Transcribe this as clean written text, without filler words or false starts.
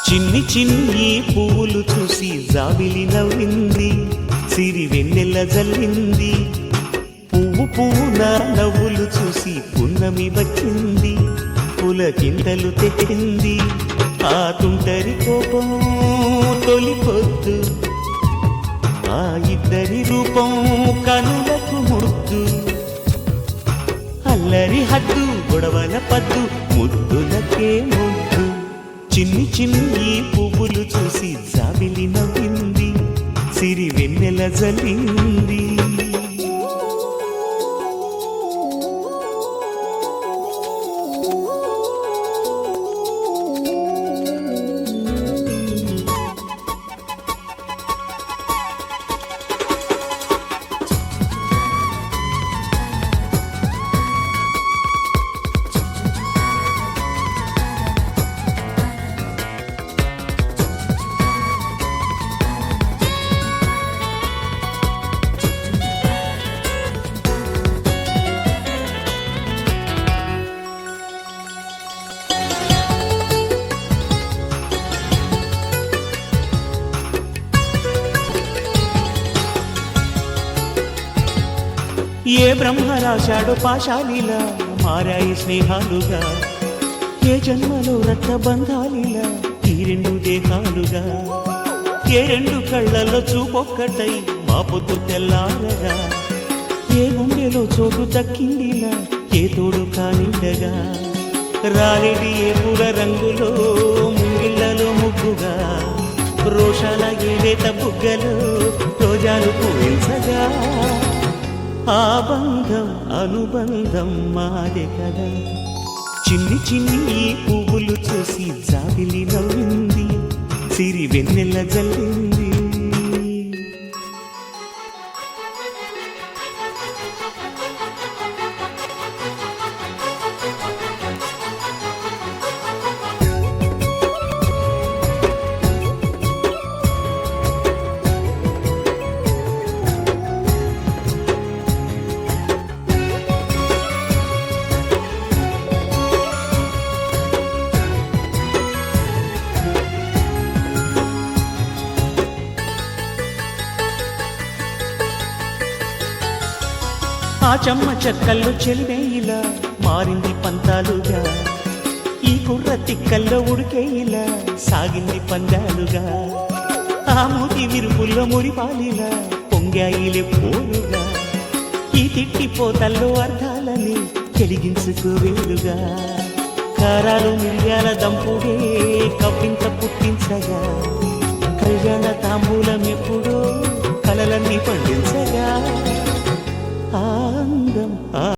చిన్ని చిన్ని పువ్వులు చూసి జాబిలి నవ్వింది, సిరి వెన్నెల జల్లింది. పువ్వు పువ్వున నవ్వులు చూసి పున్నమి వచ్చింది, పులకింతలు తెచ్చింది. ఆ తుంటరి కోపం తొలి పొద్దు, ఆ ఇద్దరి రూపం కనులకు ముద్దు. అల్లరి హద్దు గొడవల పద్దు, ముద్దులకే ముద్దు. చిన్ని చిన్ని పువ్వులు చూసి జాబిలి నవ్వింది, సిరి వెన్నెల జల్లింది. ఏ బ్రహ్మ రాశాడో పాశాలిలా మారాయి స్నేహాలుగా, ఏ జన్మలో రక్తబంధాలిలా ఈ రెండు దేహాలుగా. ఏ రెండు కళ్ళల్లో చూపొక్కటై మా పొద్దు తెల్లారగా, ఏ గుండెలో చోటు దక్కిందిలా ఏ తోడు కానిండగా. రాలేడి ఏ పూల రంగులో ముంగిళ్ళలో ముగ్గుగా, రోషాల ఏలేత బుగ్గలో రోజాలు పూయించగా. ఆ బంధం అనుబంధం మాదే కదా. చిన్ని చిన్ని పువ్వులు చూసి జాబిలి నవ్వింది, సిరి వెన్నెల జల్లింది. ఆ చెమ్మ చెక్కల్లో చెలిమే ఇలా మారింది పంతాలుగా, ఈ కుర్ర తిక్కల్లో ఉడికే ఇలా సాగింది పందాలుగా. ఆ మూతి విరుపుల్లో మురిపాలిలా పొంగాయిలే పోలుగా, ఈ తిట్టిపోతల్లో అర్థాలని వెలిగించుకోవేలుగా. కారాలు మిరియాల దంపుడే కవ్వింత పుట్టించగా,